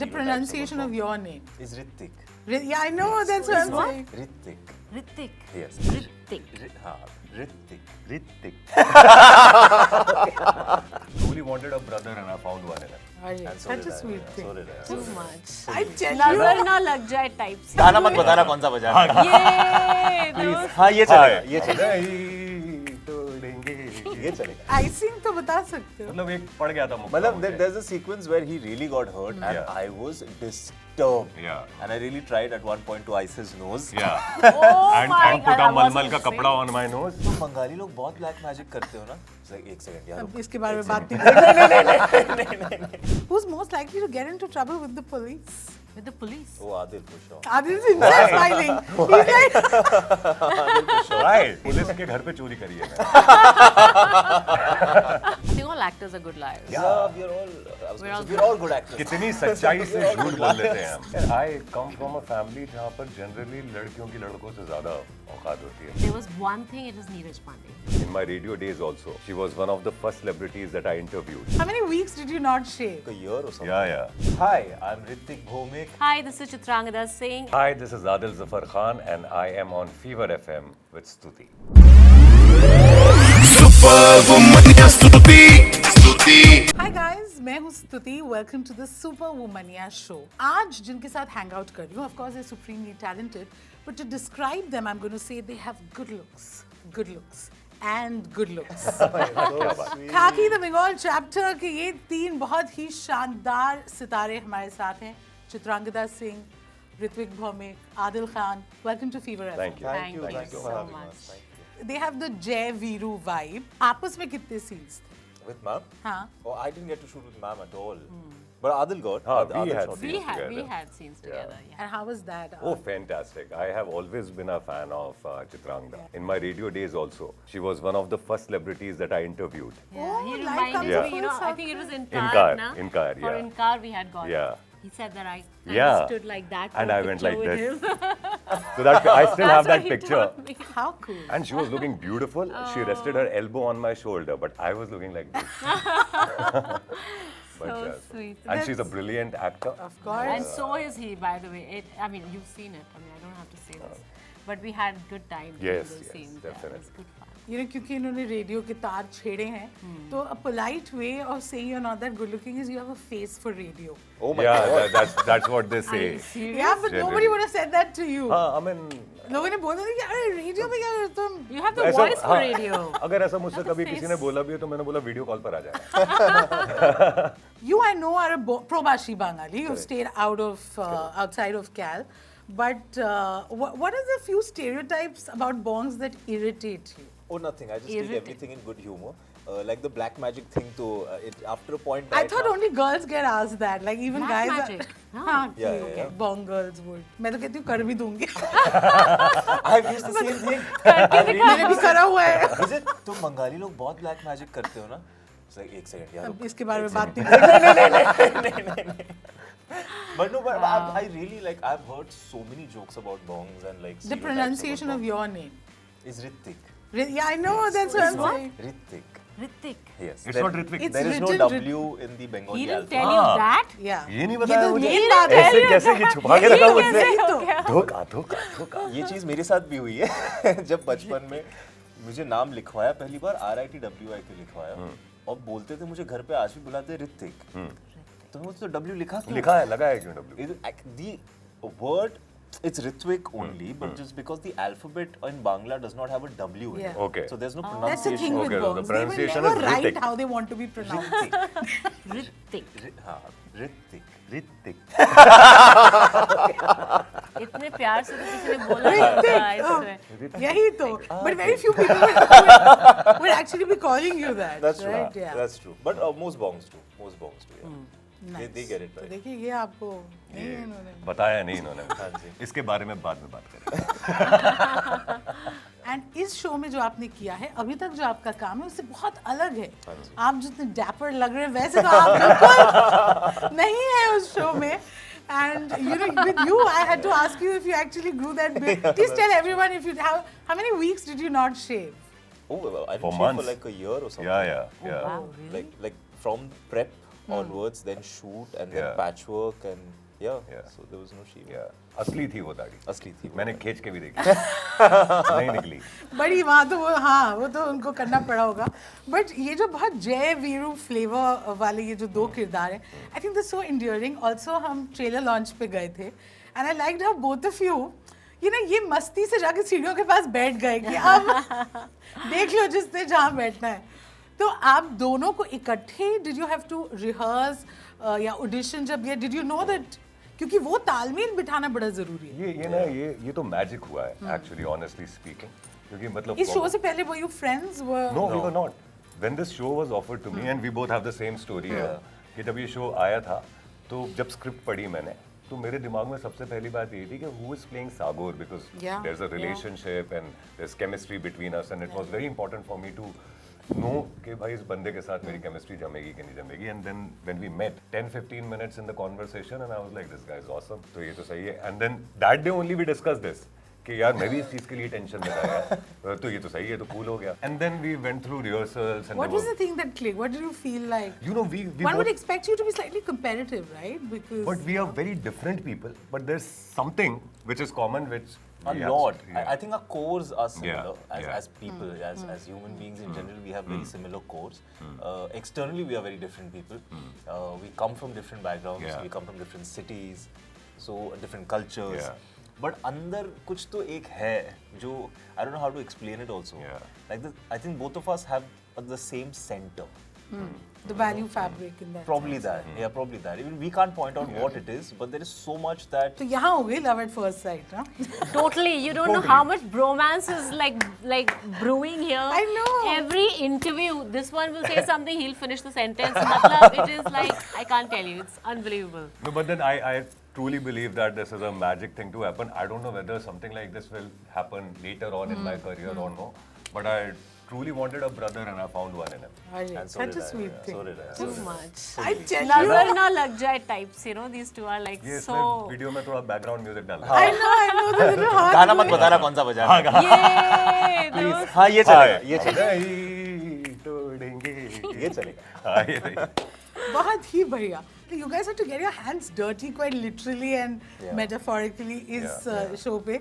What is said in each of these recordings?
The pronunciation of your name. is Ritik. Yeah, I know, that's what I'm saying. Ritik. Ritik. Yes. Ritik. Ritik. Ritik. Truly wanted a brother and I found one in him. Oh, yeah. And so Such did a I, sweet yeah, thing. So did I. Too much. I tell you. नजर ना लग जाए type से. गाना मत बताना कौन सा बजाना है. ये दोस्त. हाँ ये चलेगा. ये चलेगा. नहीं तोड़ेंगे. ये चलेगा. Icing तो बता सकते हो. मतलब एक पड़ गया था मुझे. मतलब there's a sequence where he really got hurt and Yeah. I was disturbed. Yeah. And I really tried at one point to ice his nose. Yeah. Oh And my put God, a I wasn't मलमल का saying. कपड़ा on my nose. तो बंगाली लोग बहुत black magic करते हो ना? It's like एक second यार. अब इसके बारे में बात नहीं करेंगे. Who's most likely to get into trouble with the police? With the police. वो Adil for sure. Adil's himself smiling. He's like, Right. Police के घर पे चोरी करी है मैंने. I think all actors are good liars. Yeah, we're all good actors. कितनी सच्चाई से झूठ बोल लेते हैं हम. I come from a family जहाँ पर generally लड़कियों की लड़कों से ज़्यादा औकात होती है. There was one thing, it was Neeraj Pandey. In my radio days also, she was one of the first celebrities that I interviewed. how many weeks did you not shave? A year or something. Yeah. Hi, I'm Ritik Bhomik. Hi, this is Chitrangada Singh. Hi, this is Adil Zafar Khan and I am on Fever FM with Stuti. Hi guys, मैं हूँ स्तुति. Welcome to the Super Womania show. आज जिनके साथ hang out कर रही हूँ, of course they're supremely talented, but to describe them, I'm going to say they have good looks, and good looks. खाकी द बंगाल चैप्टर के ये तीन बहुत ही शानदार सितारे हमारे साथ हैं. Chitrangada Singh, Ritwik Bhowmik, Adil Khan. Welcome to Fever FM. Thank you. Thank you Thank you so for having much. us. Thank you. They have the Jay Veeru vibe. आपस में कितने scenes थे? With ma'am? हाँ. Oh, I didn't get to shoot with ma'am at all. But Adil got. हाँ, Adil we had shot. scenes We together. had scenes together. Yeah. And how was that? Oh, fantastic. I have always been a fan of Chitrangda. In my radio days also, she was one of the first celebrities that I interviewed. Oh, He life reminded comes me, full you know, I circle. think it was in In car, car, in car, Or yeah. in car we had gone. Yeah. He said that I Yeah. stood like that. And for a I went picture like with this. him. So that I still have That's what that he picture. told me. How cool. And she was looking beautiful. She rested her elbow on my shoulder, but I was looking like this. But, So yes. sweet. And she's a brilliant actor. Of course. And so is he, by the way. I mean, you've seen it. I mean, I don't have to say this. But we had good time doing Yes, those yes, scenes. Yeah, it was definitely. good fun. You know, क्योंकि इन्होंने radio के तार छेड़े हैं, तो a polite way of saying you're not that good looking is you have a face for radio. Oh my Yeah, God. that's what they say. Yeah, but nobody would have said that to you. I mean, लोगों ने बोला था कि अरे radio में क्या करते तुम? You have the ऐसा- voice for हाँ, radio. अगर ऐसा मुझसे Not the कभी किसी ने face. बोला भी है तो मैंने बोला वीडियो कॉल पर आ जाना. You, I know, are a Probashi Bangali. You've stayed outside of Cal. But what are the few stereotypes about bongs that irritate you? Oh, nothing. I just take Irritating. everything in good humor. Like the black magic thing too. After a point. I right thought now- only girls get asked that. Like even Black guys. magic. No. हाँ, Yeah, okay. yeah. Bong girls would. मैं तो कहती हूँ कर भी दूंगी. I've used the same thing. मैंने भी करा हुआ है. Is it? तुम बंगाली लोग बहुत black magic करते हो ना? It's like एक second यार. अब इसके बारे में बात नहीं करेंगे. But no, but I really like. I've heard so many jokes about bongs and like. The stereotypes pronunciation about of your name. bongs. Is Ritik. Yeah, I know. That's what I'm what? saying. Ritik. Ritik. Yes. It's There- not Ritvik. It's There is no written W in the Bengali He didn't alphabet. tell you Ah. that? Yeah. ये नहीं ये बताया तो मुझे. Main बात है. ऐसे कैसे ये छुपा के रखा मुझसे? यही तो. धोखा धोखा धोखा. ये चीज मेरे साथ भी हुई है. जब बचपन में मुझे नाम लिखवाया पहली बार RITWIK लिखवाया और बोलते थे मुझे घर पे आज भी बुलाते ऋतिक. तो मुझे तो W लिखा क्यों? लिखा है लगाया क्यों W? The word it's Ritwik only, but just because the alphabet in Bangla does not have a W in it. Yeah. Okay. So there's no That's the thing pronunciation. with Okay, so the bongs. They will pronunciation never is write Ritik. how they want to be pronounced. Ritik. Ritik. Ritik. इतने प्यार से तो किसी ने बोला होगा, I swear. यही तो. But very few people would actually be calling you that. That's true. right? Yeah. That's true. But most bongs do. Most bongs do. Yeah. Nice. They get it तो right. देखिए ये आपको नहीं उन्होंने. बताया नहीं इन्होंने. हाँ जी. इसके बारे में बाद में बात करेंगे. एंड इस शो में जो आपने किया है अभी तक जो आपका काम है उससे बहुत अलग है. हाँ जी. आप जितने डैपर लग रहे हैं वैसे तो आप बिल्कुल नहीं है उस शो में. And you know, with you, I had to ask you if you actually grew that beard. Please tell everyone if you how many weeks did you not shave? Oh, I For didn't shave months. for like a year or something. Yeah. Wow, really? Like from prep onwards, then shoot and then Yeah. patchwork and yeah. Yeah. So there was no sheen. Yeah. असली थी वो दाढ़ी. असली थी वो मैंने खींच के भी देखी. नहीं निकली. बड़ी वहाँ तो वो हाँ वो तो उनको करना पड़ा होगा बट ये जो बहुत जय वीरू फ्लेवर वाले ये जो दो किरदार हैं I think this so endearing also हम ट्रेलर लॉन्च पे गए थे and I liked how both of you ये ना ये मस्ती से जाके सीढ़ियों के पास बैठ गए कि अब देख लो जिसने जहाँ बैठना है तो आप दोनों को इकट्ठे did you have to rehearse या ऑडिशन जब या डिड यू नो दैट क्योंकि वो तालमेल बिठाना बड़ा जरूरी है ये तो मैजिक हुआ है एक्चुअली ऑनेस्टली स्पीकिंग क्योंकि मतलब इस शो से पहले वो you friends were No, we were not. When this show was offered to me, and we both have the same story है कि जब ये शो आया था तो जब स्क्रिप्ट पढ़ी मैंने तो मेरे दिमाग में सबसे पहली बात ये थी कि who is playing Sagar because Yeah, there's a relationship and there's chemistry between us and it was very important for me to know कि भाई इस बंदे के साथ मेरी chemistry जमेगी कि नहीं जमेगी and then when we met 10-15 minutes in the conversation and I was like this guy is awesome तो ये तो सही है and then that day only we discussed this कि यार मैं भी इस चीज के लिए टेंशन में था यार तो ये तो सही है तो कूल हो गया and then we went through rehearsals and What was the thing that clicked? What did you feel like? you know we One would both, expect you to be slightly competitive, right? Because but we are very different people but there's something which is common which A we have- lot. yeah. I think our cores are similar Yeah. as people, as human beings in general. We have very similar cores. Externally, we are very different people. We come from different backgrounds. Yeah. We come from different cities, so different cultures. Yeah. But अंदर कुछ तो एक है जो I don't know how to explain it also. Yeah. Like this, I think both of us have the same center. the value fabric in that. Probably sense. that. Yeah, probably that. Even we can't point out what it is, but there is so much that. तो यहाँ हो गई love at first sight, huh? Totally, you don't know how much bromance is like brewing here. I know. Every interview, this one will say something, he'll finish the sentence. Matlab, it is like I can't tell you, it's unbelievable. No, but then I truly believe that this is a magic thing to happen. I don't know whether something like this will happen later on in my career or no, but I truly wanted a brother and I found one in him. Arey, And so such did a I, sweet yeah, thing. So did I. Too much. I tell you. Nazar na lag jaye types, you know, these two are like ये so. इसमें video में थोड़ा background music डालना I know the little heart. गाना मत बताना कौन सा बजा रहा है। Yay! those- हाँ ये चलेगा, ये चलेगा, नहीं तोड़ेंगे ये चलेगा। हाँ, ये नहीं। बहुत ही बढ़िया. You guys had to get your hands dirty quite literally and Yeah. metaphorically इस Yeah. show पे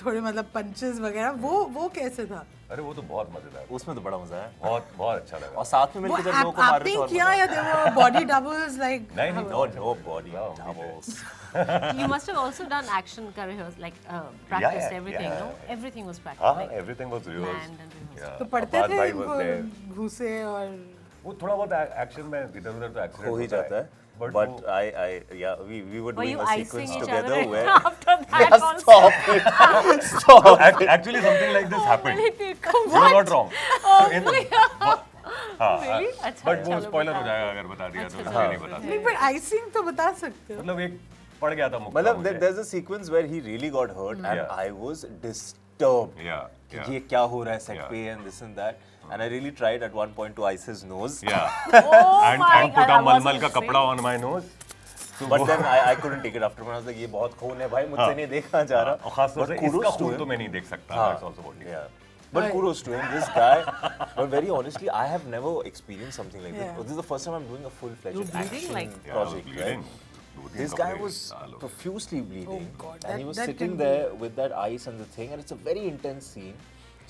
थोड़े मतलब punches वगैरह वो कैसे था? अरे वो तो बहुत मजेदार उसमें तो बड़ा मजा है। बहुत बहुत अच्छा लगा और साथ में वो मिलकर जब लोगों को मार रहे आपने थे और किया मजा या there were body doubles like? नहीं नहीं No body doubles. You must have also done action ka rehearsal, like practiced yeah, everything, yeah, no? yeah. Everything was practiced. हाँ like, everything was rehearsed. planned and rehearsed. Yeah. तो पढ़ते अब्बास थे भाई was there. इनको घुसे और वो थोड़ा बहुत एक्शन में इधर उधर तो एक्सीडेंट हो ही जाता है। But But वो- we were Were doing you a icing sequence each together other where. after that Yeah, also? stop it. Stop. Actually something like this happened. What? You are not wrong. Oh, In- yeah. हाँ, Really? अच्छा, but वो चलो spoiler हो बता जाएगा अगर बता दिया तो अच्छा, इसलिए नहीं बता नहीं पर आइसिंग तो बता सकते हो. मतलब एक पड़ गया था मुक्का मतलब मुझे। there's a sequence where he really got hurt and Yeah. I was disturbed. Yeah, कि yeah. ये क्या हो रहा है set Yeah. पे and this and that. And I really tried at one point to ice his nose. Yeah. Oh and my and put God, a I मलमल wasn't का saying. कपड़ा on my nose. तो But वो- then I couldn't take it after. I was like ये बहुत खून है भाई मुझसे नहीं देखा जा रहा. और खास तौर But से kudos इसका to खून him. तो मैं नहीं देख सकता. हाँ. That's also what it is. Yeah. But kudos to him, this guy. But very honestly, I have never experienced something like Yeah. this. This is the first time I'm doing a full-fledged You're bleeding, action like- Yeah, I was project. bleeding. Right? दो-तीन This कपड़े guy was डालो। profusely bleeding, God, and he was that sitting can be- there with that ice and the thing, and it's a very intense scene.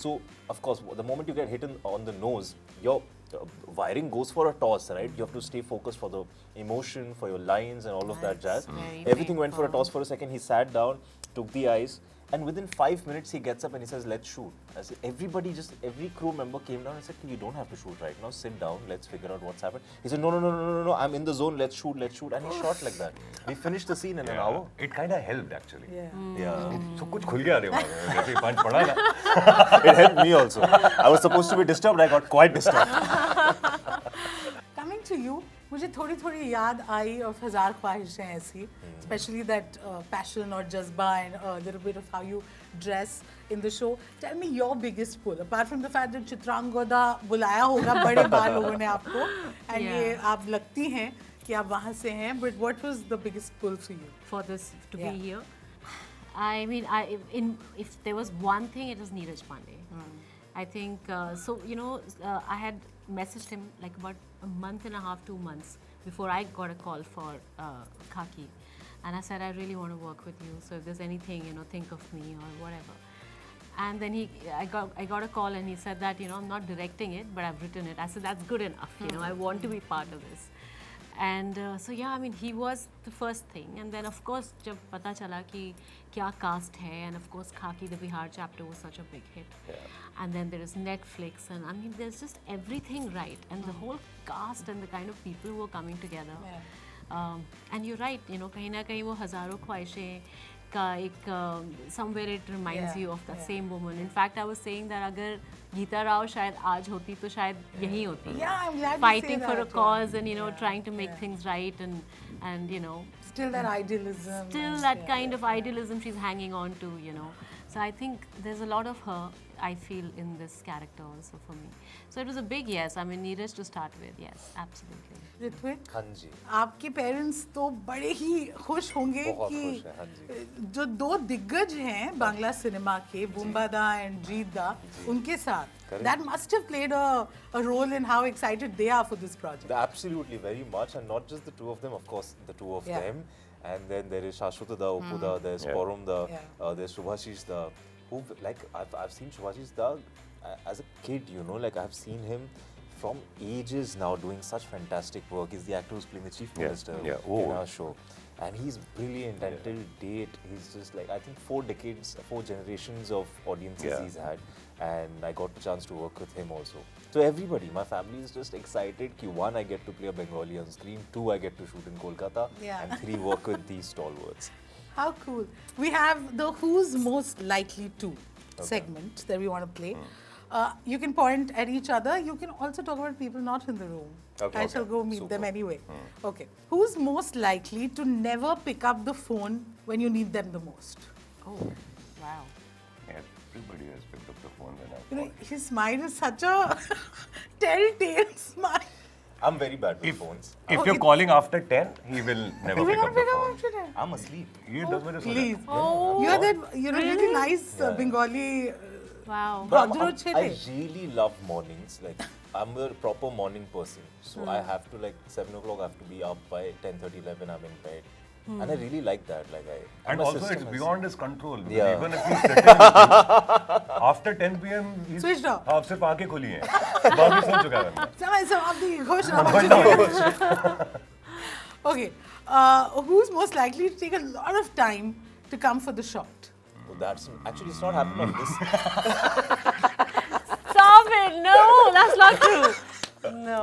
So, of course, the moment you get hit on the nose, your wiring goes for a toss, right? You have to stay focused for the emotion, for your lines, and all of that jazz. very Everything went for a toss for a second. He sat down, took the ice, and within 5 minutes he gets up and he says, "Let's shoot." I said, every crew member came down and said, "You don't have to shoot right now. Sit down. Let's figure out what's happened." He said, "No. I'm in the zone. Let's shoot." And he shot like that. We finished the scene in an hour. It kind of helped actually. Yeah. Yeah. So कुछ खुल गया दिमाग में जैसे ही पंच पड़ा ना. It helped me also. I was supposed to be disturbed. I got quite disturbed. Coming to you, मुझे थोड़ी याद आई of हजार ख्वाहिशें ऐसी, especially that passion or jazba and a little bit of how you dress in the show. Tell me your biggest pull, apart from the fact that Chitrangada बुलाया होगा बड़े बाल लोगों ने आपको, and Yeah. ये आप लगती हैं कि आप वहाँ से हैं, but what was the biggest pull for you? For this to Yeah. be here. I mean, if there was one thing, it was Neeraj Pandey. I think so. You know, I had messaged him like about a month and a half, 2 months before I got a call for Khaki. And I said, I really want to work with you. So if there's anything, think of me or whatever. And then I got a call and he said that, I'm not directing it, but I've written it. I said, that's good enough. I want to be part of this. And so yeah, I mean, he was the first thing. And then of course, jab pata chala ki kya cast hai, and of course, Khaki the Bihar chapter was such a big hit. Yeah. And then there is Netflix, and I mean, there's just everything right. And the whole cast and the kind of people who are coming together. Yeah. And you're right, kahin na kahin wo Hazaron Khwaishein ka ek, somewhere it reminds you of that same woman. In fact, I was saying that agar Geeta Rao shayad aaj hoti to shayad yahi hoti. Yeah, I'm glad you Fighting say for a that, cause and trying to make things right and Still that idealism. still that kind of idealism she's hanging on to. So I think there's a lot of her, I feel, in this character also for me. So it was a big yes. I mean, Neeraj to start with, yes, absolutely. Ritwik, हाँ जी. आपके parents तो बड़े ही खुश होंगे बहुत कि खुश हैं, हाँ जी. जो दो दिग्गज हैं बांग्ला सिनेमा के, बुम्बादा एंड जीतदा, उनके साथ, Correct. that must have played a role in how excited they are for this project. Absolutely, very much, and not just the two of them, of course, the two of them. And then there is Shashwata Da, Oppu Da, there's Porum Da, there's Shubhashish Da. Who, like, I've seen Shubhashish Da as a kid, like I've seen him from ages now doing such fantastic work. He's the actor who's playing the chief minister in our show. And he's brilliant, and till date, he's just like, I think 4 generations of audiences he's had. And I got the chance to work with him also. So everybody, my family is just excited that 1, I get to play a Bengali on screen, 2, I get to shoot in Kolkata, and 3, work with these stalwarts. How cool. We have the Who's Most Likely To segment that we want to play. You can point at each other. You can also talk about people not in the room. I shall go meet them anyway. Okay. Who's most likely to never pick up the phone when you need them the most? Oh, wow. Everybody has picked up the phone when I called. His smile is such a telltale smile. I'm very bad with phones. If you're calling after 10, he will never pick up the phone. I'm asleep. Ye 10 baje so Please. Oh, You're that really nice Bengali. wow. But Bhadro I chhete. really love mornings. Like, I'm a proper morning person. So I have to, like, 7 o'clock, I have to be up by 10:30, 11, I'm in bed. And I really like that. Like, And my also, system it's is- beyond his control. Because Yeah. even if he's sitting with you, after 10 p.m., he's Switched off. हाँ, अब सिर्फ आंखें खुली हैं. बाकी सो चुका है बंदा. Okay. Who's most likely to take a lot of time to come for the shot? Oh, that's actually, it's not happened on this. Stop it! No, that's not true. No.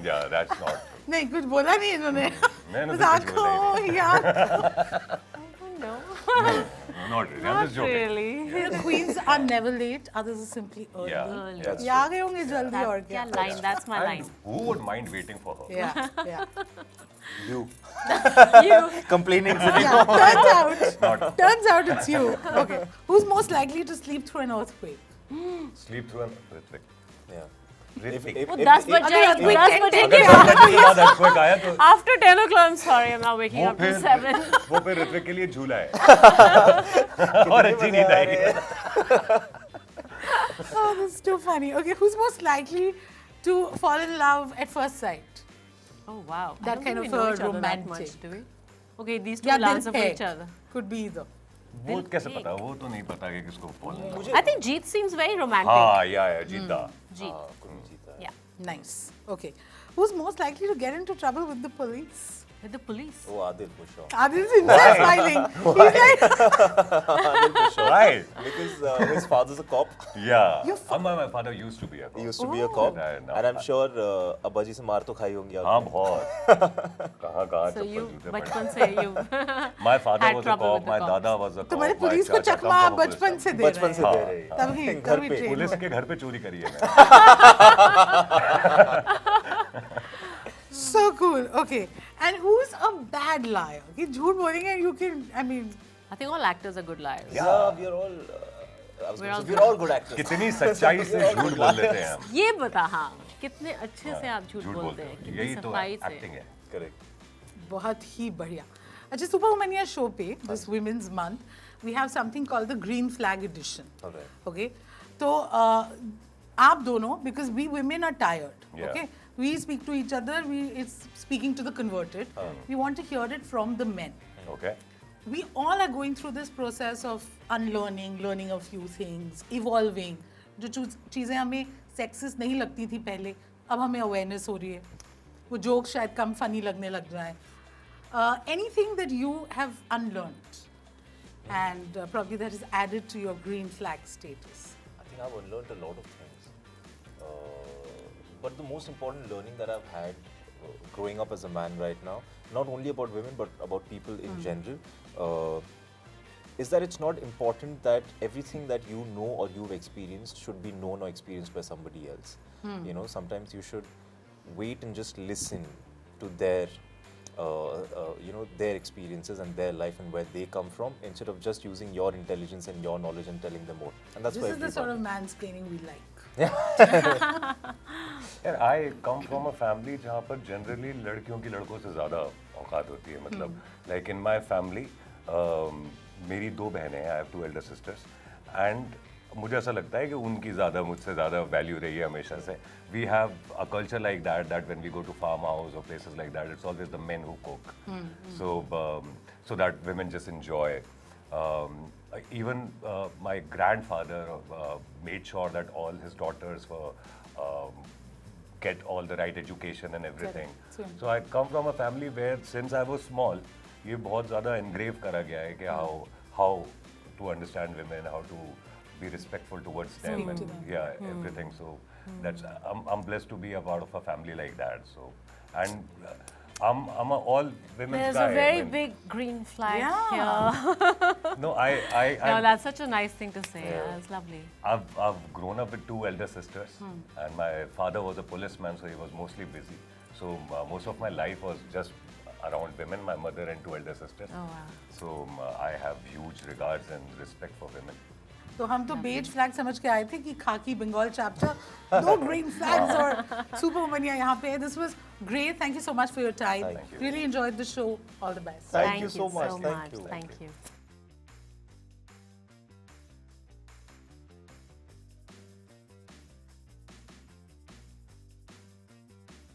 Yeah, that's not. नहीं कुछ बोला नहीं इन्होंने मैंने बस तो कुछ बोला ही आँखों यार No. Not really. I'm just Not joking. really. The queens are never late, others are simply early. Yeah, that's ये आ गए होंगे जल्दी और क्या? That's line. That's my line. And who would mind waiting for her? Yeah. You. You. Complaining. Yeah, turns out it's you. Okay. Who's most likely to sleep through an earthquake? Sleep through an Ritwik. Yeah. Ritwik. वो 10 बज जाएगी, wait, 10 बजे अगर के 10 बजे के बाद earthquake आया तो After 10 o'clock, I'm sorry, I'm not waking वो up till फिर 7. वो फिर ऋत्विक के लिए झूला है और अच्छी नींद आएगी. Oh, this is too funny. Okay, who's most likely to fall in love at first sight? Oh wow. That I don't kind think of we know a each other that romantic. much, do we? Okay, these two Yeah, will answer for Dil each hai. other. Could be either. वो कैसे पता? वो तो नहीं पता कि किसको fall in love. I think Jeet seems very romantic. हाँ, yeah, जीता. Jeet. Yeah. Nice. Okay. Who's most likely to get into trouble with the police? With the police. Oh, Adil for sure. Adil's himself smiling. He's like, Adil for sure. Right. Because his father's a cop. Yeah. Your My father used to be a cop. He used to be a cop. No. And I'm sure Abba ji se maar to khai hongi. हाँ बहुत. कहाँ So chappal you, जूते पड़े. बचपन से you My father had was a trouble cop. with the My cops. dada was a cop. तुम्हारे my police को चाचा चकमा come from a बचपन police से दे बचपन रहे से हैं. दे रहे हैं. तभी घर तभी पे. train पुलिस हुआ. के घर पे चोरी करी है मैंने. So cool. Okay. And who's a bad liar? कि झूठ बोलेंगे and you can, I mean, I think all actors are good liars. Yeah, we are all. We're all good actors. कितनी सच्चाई से झूठ बोल लेते हैं हम. ये बता हाँ कितने अच्छे से आप झूठ बोलते हैं कितनी यही तो सफाई से. एक्टिंग है. Correct. बहुत ही बढ़िया. अच्छा, Super Womania show पे, this Women's Month, we have something called the Green Flag Edition. Alright. Okay. तो आप दोनों, because we women are tired. Yeah. Okay. We speak to each other. It's speaking to the converted. We want to hear it from the men. Okay. We all are going through this process of unlearning, learning a few things, evolving. जो चीज़ें हमें sexist नहीं लगती थी पहले, अब हमें awareness हो रही है. वो jokes शायद कम funny लगने लग जाए. Anything that you have unlearned and probably that is added to your green flag status. I think I've learned a lot of things. But the most important learning that I've had growing up as a man right now, not only about women but about people in general, is that it's not important that everything that you know or you've experienced should be known or experienced by somebody else. You know, sometimes you should wait and just listen to their their experiences and their life and where they come from, instead of just using your intelligence and your knowledge and telling them more. And that's This why is the sort of mansplaining we like. यार I come from a family जहाँ पर generally लड़कियों की लड़कों से ज़्यादा औकात होती है, मतलब like in my family मेरी 2 बहनें हैं, I have 2 elder sisters and मुझे ऐसा लगता है कि उनकी ज़्यादा मुझसे ज़्यादा वैल्यू रही है हमेशा से. We have a culture like that when we go to farmhouse or places like that, it's always the men who cook. So that women just enjoy. Even my grandfather made sure that all his daughters get all the right education and everything. So I come from a family where since I was small, ये बहुत ज़्यादा engrave करा गया है कि how to understand women, how to be respectful towards them, and everything. So that's I'm blessed to be a part of a family like that. So and I'm a all women's There's guy. a very I mean, big green flag Yeah. here. no, I No, that's such a nice thing to say. Yeah, it's lovely. I've grown up with 2 elder sisters, and my father was a policeman, so he was mostly busy. So most of my life was just around women, my mother and 2 elder sisters. Oh, wow. So I have huge regards and respect for women. तो हम तो beige flag समझ के आए थे कि खाकी Bengal chapter 2 green flags और सुपर वुमनिया यहाँ पे है. This was great. Thank you so much for your time. Thank you. Really enjoyed the show. All the best. Thank you so much. Thank you. Thank you.